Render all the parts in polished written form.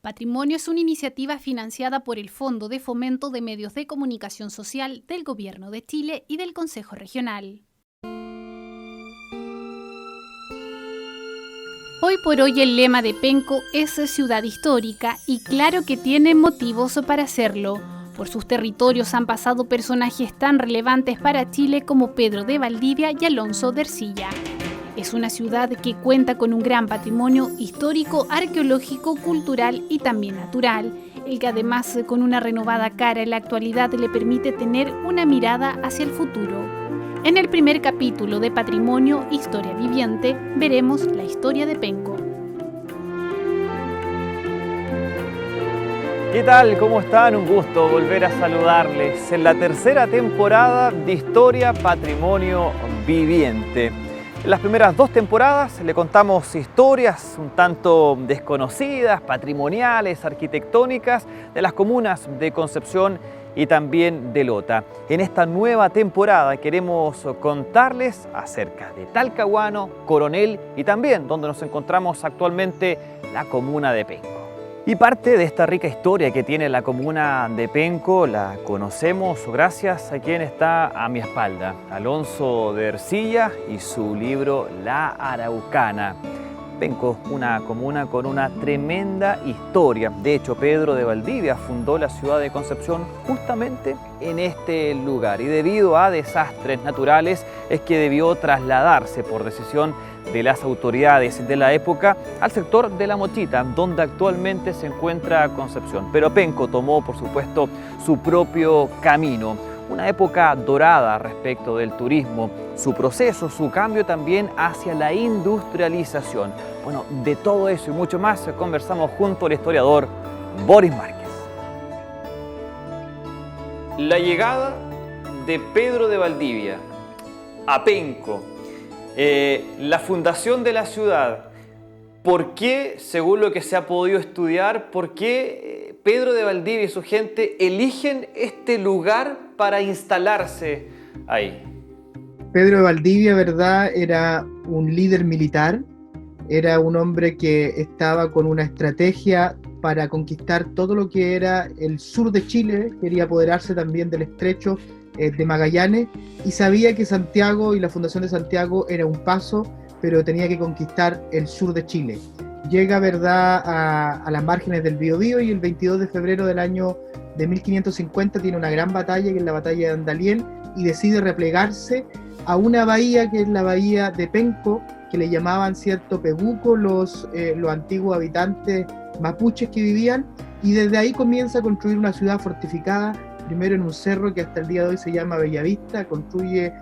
Patrimonio es una iniciativa financiada por el Fondo de Fomento de Medios de Comunicación Social del Gobierno de Chile y del Consejo Regional. Hoy por hoy el lema de Penco es ciudad histórica y claro que tiene motivos para hacerlo. Por sus territorios han pasado personajes tan relevantes para Chile como Pedro de Valdivia y Alonso de Ercilla. Es una ciudad que cuenta con un gran patrimonio histórico, arqueológico, cultural y también natural, el que además con una renovada cara en la actualidad le permite tener una mirada hacia el futuro. En el primer capítulo de Patrimonio, Historia Viviente, veremos la historia de Penco. ¿Qué tal? ¿Cómo están? Un gusto volver a saludarles en la tercera temporada de Historia Patrimonio Viviente. En las primeras dos temporadas le contamos historias un tanto desconocidas, patrimoniales, arquitectónicas de las comunas de Concepción y también de Lota. En esta nueva temporada queremos contarles acerca de Talcahuano, Coronel y también donde nos encontramos actualmente, la comuna de Penco. Y parte de esta rica historia que tiene la comuna de Penco la conocemos gracias a quien está a mi espalda, Alonso de Ercilla y su libro La Araucana. Penco, una comuna con una tremenda historia. De hecho, Pedro de Valdivia fundó la ciudad de Concepción justamente en este lugar y debido a desastres naturales es que debió trasladarse por decisión de las autoridades de la época al sector de La Mochita, donde actualmente se encuentra Concepción. Pero Penco tomó, por supuesto, su propio camino. Una época dorada respecto del turismo, su proceso, su cambio también hacia la industrialización. Bueno, de todo eso y mucho más conversamos junto al historiador Boris Márquez. La llegada de Pedro de Valdivia a Penco, la fundación de la ciudad. ¿Por qué, según lo que se ha podido estudiar, por qué Pedro de Valdivia y su gente eligen este lugar para instalarse ahí? Pedro de Valdivia, ¿verdad?, era un líder militar, era un hombre que estaba con una estrategia para conquistar todo lo que era el sur de Chile, quería apoderarse también del estrecho de Magallanes y sabía que Santiago y la fundación de Santiago era un paso, pero tenía que conquistar el sur de Chile. Llega, ¿verdad?, a las márgenes del Biobío y el 22 de febrero del año de 1550 tiene una gran batalla, que es la batalla de Andalién, y decide replegarse a una bahía que es la bahía de Penco, que le llamaban, cierto, Peguco, los antiguos habitantes mapuches que vivían, y desde ahí comienza a construir una ciudad fortificada, primero en un cerro que hasta el día de hoy se llama Bellavista, construye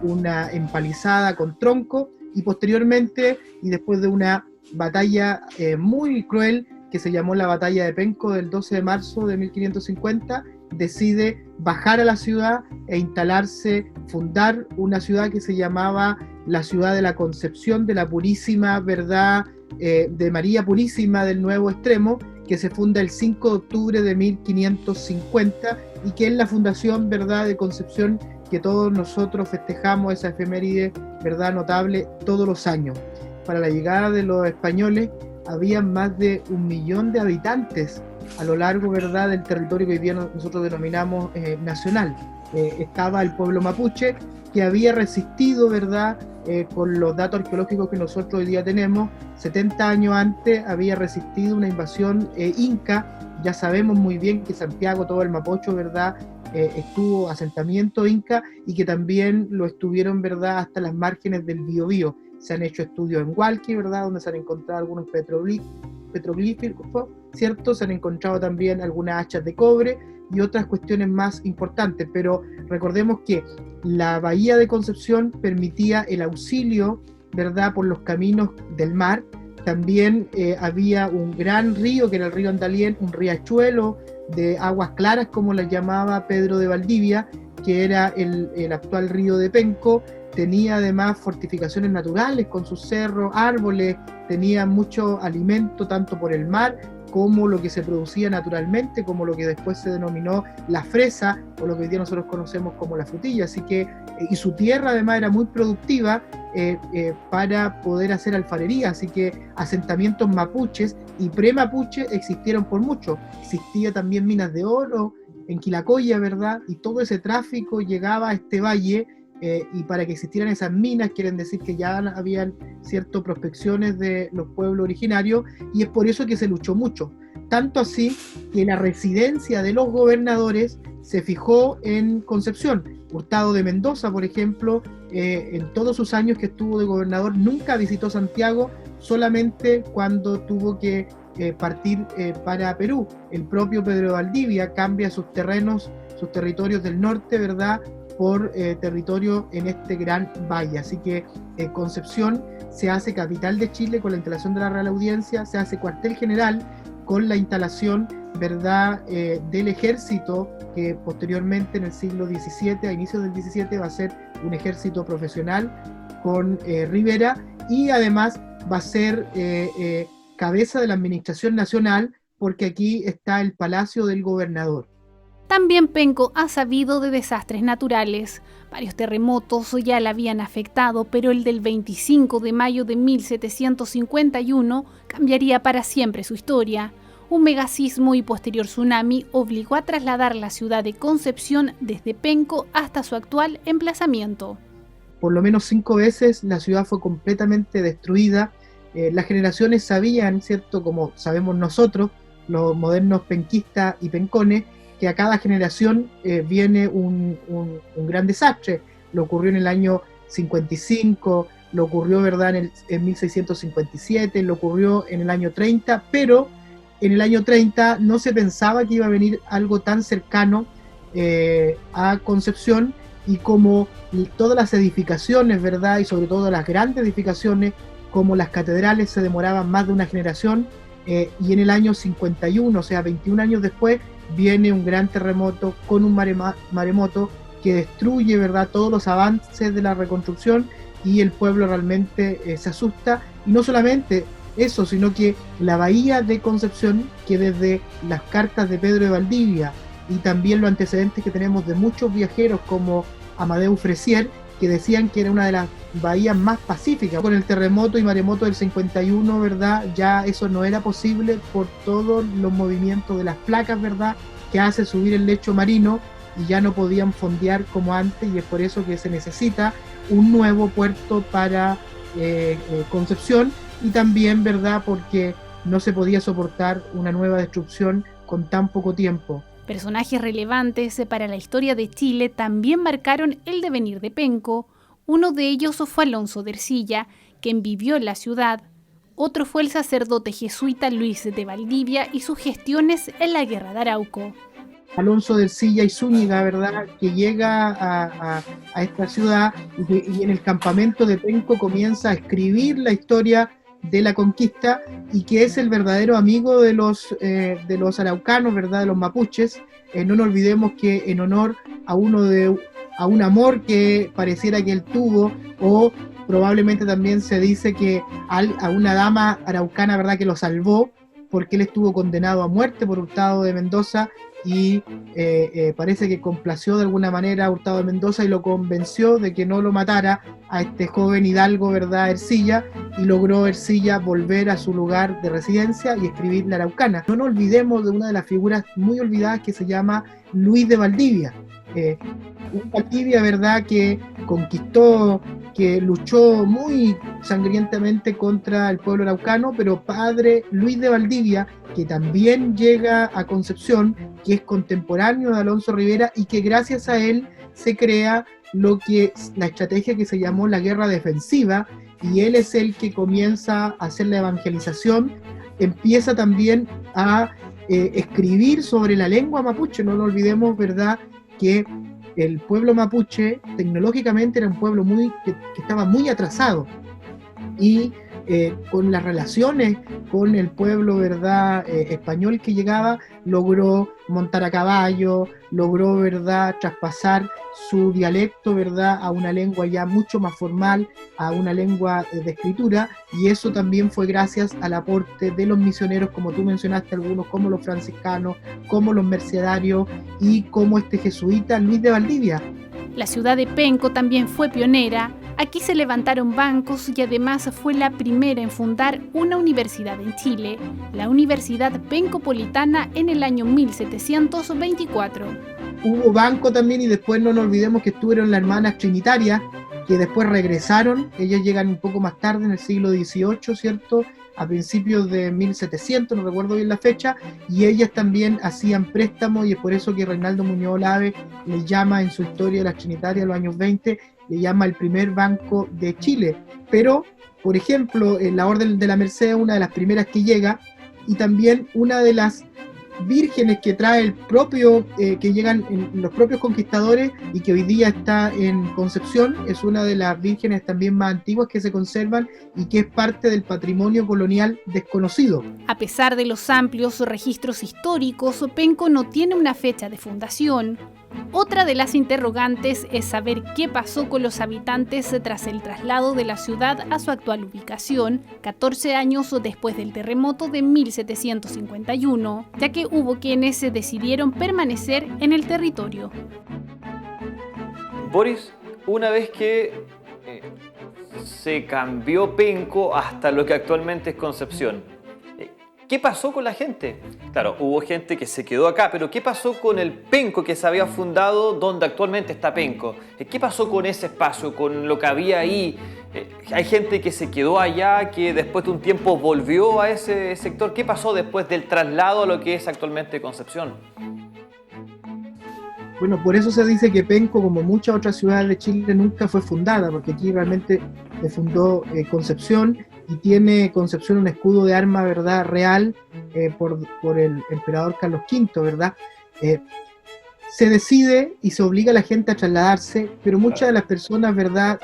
una empalizada con tronco, y posteriormente, y después de una batalla muy cruel, que se llamó la Batalla de Penco del 12 de marzo de 1550, decide bajar a la ciudad e instalarse, fundar una ciudad que se llamaba la ciudad de la Concepción de la Purísima Verdad, de María Purísima del Nuevo Extremo, que se funda el 5 de octubre de 1550 y que es la fundación, ¿verdad?, de Concepción, que todos nosotros festejamos esa efeméride, ¿verdad?, notable todos los años. Para la llegada de los españoles había más de 1 millón de habitantes a lo largo, ¿verdad?, del territorio que hoy día nosotros denominamos nacional. Estaba el pueblo mapuche, que había resistido, ¿verdad?, con los datos arqueológicos que nosotros hoy día tenemos, 70 años antes había resistido una invasión inca. Ya sabemos muy bien que Santiago, todo el Mapocho, ¿verdad?, estuvo asentamiento inca y que también lo estuvieron, ¿verdad?, hasta las márgenes del Biobío. Se han hecho estudios en Hualqui, ¿verdad?, donde se han encontrado algunos petroglíficos, ¿cierto? Se han encontrado también algunas hachas de cobre y otras cuestiones más importantes, pero recordemos que la bahía de Concepción permitía el auxilio, ¿verdad?, por los caminos del mar. También había un gran río, que era el río Andalién, un riachuelo de aguas claras, como la llamaba Pedro de Valdivia, que era el actual río de Penco. Tenía además fortificaciones naturales con sus cerros, árboles, tenía mucho alimento tanto por el mar como lo que se producía naturalmente, como lo que después se denominó la fresa, o lo que hoy día nosotros conocemos como la frutilla. Así que, y su tierra además era muy productiva para poder hacer alfarería, así que asentamientos mapuches y pre-mapuche existieron por mucho. Existía también minas de oro en Quilacoya, ¿verdad? Y todo ese tráfico llegaba a este valle, y para que existieran esas minas, quieren decir que ya habían ciertas prospecciones de los pueblos originarios, y es por eso que se luchó mucho. Tanto así que la residencia de los gobernadores se fijó en Concepción. Hurtado de Mendoza, por ejemplo, en todos sus años que estuvo de gobernador, nunca visitó Santiago, solamente cuando tuvo que partir para Perú. El propio Pedro de Valdivia cambia sus terrenos, sus territorios del norte, ¿verdad?, por territorio en este gran valle. Así que Concepción se hace capital de Chile con la instalación de la Real Audiencia, se hace cuartel general con la instalación, ¿verdad?, del ejército, que posteriormente en el siglo XVII, a inicios del XVII, va a ser un ejército profesional con Rivera, y además va a ser cabeza de la administración nacional, porque aquí está el Palacio del Gobernador. También Penco ha sabido de desastres naturales. Varios terremotos ya la habían afectado, pero el del 25 de mayo de 1751 cambiaría para siempre su historia. Un megasismo y posterior tsunami obligó a trasladar la ciudad de Concepción desde Penco hasta su actual emplazamiento. Por lo menos 5 veces la ciudad fue completamente destruida. Las generaciones sabían, ¿cierto?, como sabemos nosotros, los modernos penquistas y pencones, que a cada generación viene un gran desastre. Lo ocurrió en el año 55, lo ocurrió, ¿verdad?, en 1657, lo ocurrió en el año 30, pero en el año 30 no se pensaba que iba a venir algo tan cercano a Concepción, y como todas las edificaciones, ¿verdad?, y sobre todo las grandes edificaciones, como las catedrales, se demoraban más de una generación, y en el año 51, o sea, 21 años después, viene un gran terremoto con un maremoto que destruye, ¿verdad?, todos los avances de la reconstrucción, y el pueblo realmente se asusta. Y no solamente eso, sino que la bahía de Concepción, que desde las cartas de Pedro de Valdivia y también los antecedentes que tenemos de muchos viajeros como Amadeu Fresier, que decían que era una de las bahías más pacíficas. Con el terremoto y maremoto del 51, ¿verdad?, ya eso no era posible por todos los movimientos de las placas, ¿verdad?, que hace subir el lecho marino, y ya no podían fondear como antes, y es por eso que se necesita un nuevo puerto para Concepción, y también, ¿verdad?, porque no se podía soportar una nueva destrucción con tan poco tiempo. Personajes relevantes para la historia de Chile también marcaron el devenir de Penco. Uno de ellos fue Alonso de Ercilla, quien vivió en la ciudad. Otro fue el sacerdote jesuita Luis de Valdivia y sus gestiones en la Guerra de Arauco. Alonso de Ercilla y Zúñiga, ¿verdad?, que llega a esta ciudad, y en el campamento de Penco comienza a escribir la historia de la conquista, y que es el verdadero amigo de los araucanos, ¿verdad?, de los mapuches. No nos olvidemos que en honor a un amor que pareciera que él tuvo, o probablemente también se dice que a una dama araucana, ¿verdad?, que lo salvó, porque él estuvo condenado a muerte por Hurtado de Mendoza, y parece que complació de alguna manera a Hurtado de Mendoza y lo convenció de que no lo matara a este joven hidalgo, ¿verdad?, Ercilla, y logró Ercilla volver a su lugar de residencia y escribir la Araucana. No nos olvidemos de una de las figuras muy olvidadas que se llama Luis de Valdivia. Un Valdivia, ¿verdad?, que conquistó, que luchó muy sangrientamente contra el pueblo araucano, pero padre Luis de Valdivia, que también llega a Concepción, que es contemporáneo de Alonso Rivera, y que gracias a él se crea la estrategia que se llamó la guerra defensiva, y él es el que comienza a hacer la evangelización, empieza también a escribir sobre la lengua mapuche. No nos olvidemos, ¿verdad?, que el pueblo mapuche tecnológicamente era un pueblo que estaba muy atrasado, y con las relaciones con el pueblo, ¿verdad?, español que llegaba, logró montar a caballo, logró, ¿verdad?, traspasar su dialecto, ¿verdad?, a una lengua ya mucho más formal, a una lengua de escritura, y eso también fue gracias al aporte de los misioneros, como tú mencionaste algunos, como los franciscanos, como los mercedarios y como este jesuita Luis de Valdivia. La ciudad de Penco también fue pionera. Aquí se levantaron bancos y además fue la primera en fundar una universidad en Chile, la Universidad Pencopolitana, en el año 1724. Hubo banco también, y después no nos olvidemos que estuvieron las hermanas trinitarias, que después regresaron. Ellas llegan un poco más tarde, en el siglo XVIII, ¿cierto?, a principios de 1700, no recuerdo bien la fecha, y ellas también hacían préstamos, y es por eso que Reinaldo Muñoz Olave le llama en su historia de las Trinitarias de los años 20, le llama el primer banco de Chile. Pero, por ejemplo, en la Orden de la Merced, una de las primeras que llega, y también una de las vírgenes que trae el propio, que llegan en los propios conquistadores y que hoy día está en Concepción, es una de las vírgenes también más antiguas que se conservan y que es parte del patrimonio colonial desconocido. A pesar de los amplios registros históricos, Penco no tiene una fecha de fundación. Otra de las interrogantes es saber qué pasó con los habitantes tras el traslado de la ciudad a su actual ubicación, 14 años después del terremoto de 1751, ya que hubo quienes decidieron permanecer en el territorio. Boris, una vez que se cambió Penco hasta lo que actualmente es Concepción, ¿qué pasó con la gente? Claro, hubo gente que se quedó acá, pero ¿qué pasó con el Penco que se había fundado donde actualmente está Penco? ¿Qué pasó con ese espacio, con lo que había ahí? Hay gente que se quedó allá, que después de un tiempo volvió a ese sector. ¿Qué pasó después del traslado a lo que es actualmente Concepción? Bueno, por eso se dice que Penco, como muchas otras ciudades de Chile, nunca fue fundada, porque aquí realmente se fundó Concepción, y tiene Concepción un escudo de arma, ¿verdad?, real, por el emperador Carlos V, ¿verdad? Se decide y se obliga a la gente a trasladarse, pero muchas de las personas, ¿verdad?,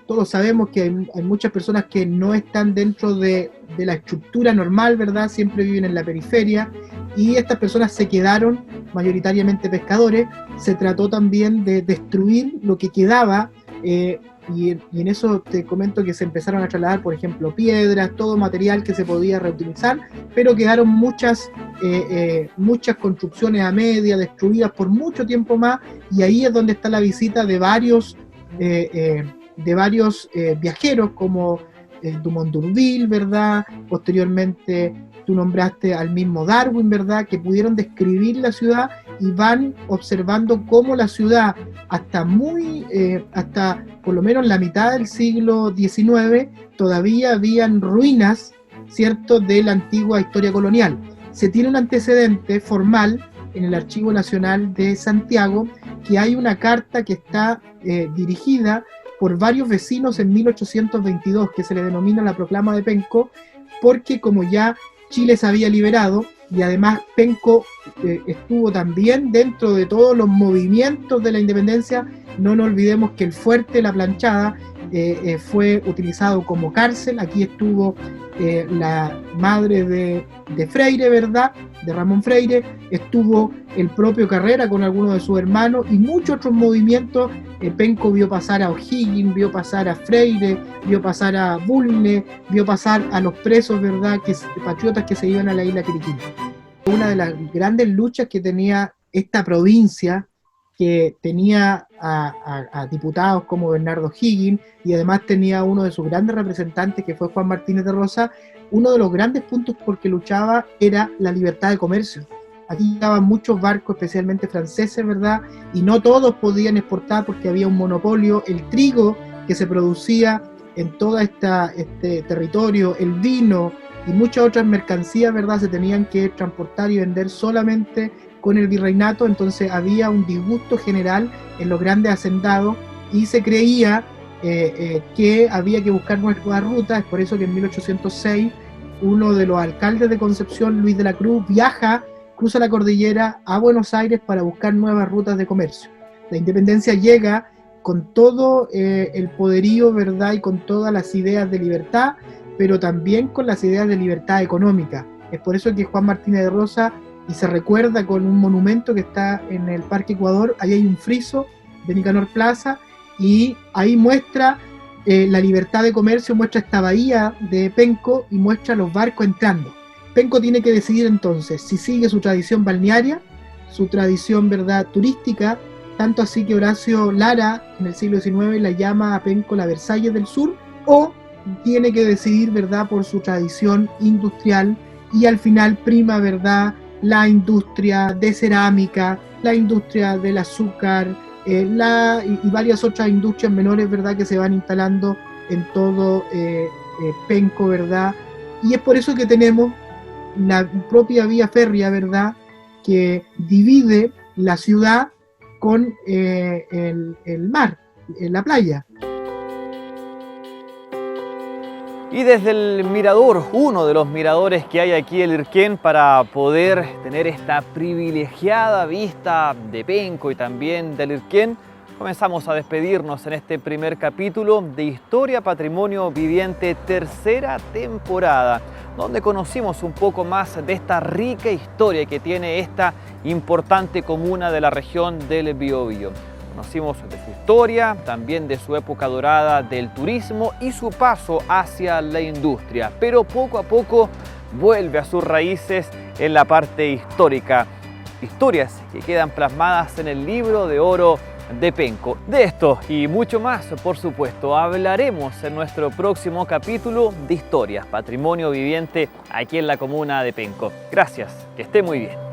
todos sabemos que hay muchas personas que no están dentro de la estructura normal, ¿verdad?, siempre viven en la periferia, y estas personas se quedaron mayoritariamente pescadores. Se trató también de destruir lo que quedaba, y en eso te comento que se empezaron a trasladar, por ejemplo, piedras, todo material que se podía reutilizar, pero quedaron muchas construcciones a media, destruidas por mucho tiempo más, y ahí es donde está la visita de varios viajeros, como Dumont d'Urville, ¿verdad? Posteriormente tú nombraste al mismo Darwin, ¿verdad?, que pudieron describir la ciudad y van observando cómo la ciudad hasta por lo menos la mitad del siglo XIX todavía habían ruinas, ¿cierto?, de la antigua historia colonial. Se tiene un antecedente formal en el Archivo Nacional de Santiago, que hay una carta que está dirigida por varios vecinos en 1822, que se le denomina la Proclama de Penco, porque como ya Chile se había liberado, y además Penco estuvo también dentro de todos los movimientos de la independencia. No nos olvidemos que el fuerte La Planchada fue utilizado como cárcel. Aquí estuvo la madre de Freire, ¿verdad?, de Ramón Freire, estuvo el propio Carrera con algunos de sus hermanos, y muchos otros movimientos. Penco vio pasar a O'Higgins, vio pasar a Freire, vio pasar a Bulnes, vio pasar a los presos, ¿verdad?, patriotas que se iban a la isla Quiriquí. Una de las grandes luchas que tenía esta provincia, que tenía a diputados como Bernardo O'Higgins, y además tenía uno de sus grandes representantes, que fue Juan Martínez de Rosa. Uno de los grandes puntos por que luchaba era la libertad de comercio. Aquí llegaban muchos barcos, especialmente franceses, ¿verdad?, y no todos podían exportar porque había un monopolio. El trigo que se producía en todo este territorio, el vino y muchas otras mercancías, ¿verdad?, se tenían que transportar y vender solamente con el virreinato. Entonces había un disgusto general en los grandes hacendados, y se creía que había que buscar nuevas rutas. Es por eso que en 1806 uno de los alcaldes de Concepción, Luis de la Cruz, cruza la cordillera a Buenos Aires para buscar nuevas rutas de comercio. La independencia llega con todo el poderío, ¿verdad? Y con todas las ideas de libertad, pero también con las ideas de libertad económica. Es por eso que Juan Martínez de Rosa, y se recuerda con un monumento que está en el Parque Ecuador, ahí hay un friso de Nicanor Plaza, y ahí muestra la libertad de comercio, muestra esta bahía de Penco y muestra los barcos entrando. Penco tiene que decidir entonces si sigue su tradición balnearia, su tradición, ¿verdad?, turística, tanto así que Horacio Lara en el siglo XIX la llama a Penco la Versalles del Sur, o tiene que decidir, ¿verdad?, por su tradición industrial, y al final prima, ¿verdad?, la industria de cerámica, la industria del azúcar, y varias otras industrias menores, ¿verdad?, que se van instalando en todo Penco, ¿verdad? Y es por eso que tenemos la propia vía férrea, ¿verdad?, que divide la ciudad con el mar, la playa. Y desde el mirador, uno de los miradores que hay aquí en Lirquén, para poder tener esta privilegiada vista de Penco y también de Lirquén, comenzamos a despedirnos en este primer capítulo de Historia Patrimonio Viviente, tercera temporada, donde conocimos un poco más de esta rica historia que tiene esta importante comuna de la región del Biobío. Conocimos de su historia, también de su época dorada del turismo y su paso hacia la industria, pero poco a poco vuelve a sus raíces en la parte histórica. Historias que quedan plasmadas en el libro de oro de Penco. De esto y mucho más, por supuesto, hablaremos en nuestro próximo capítulo de Historias Patrimonio Viviente aquí en la comuna de Penco. Gracias, que esté muy bien.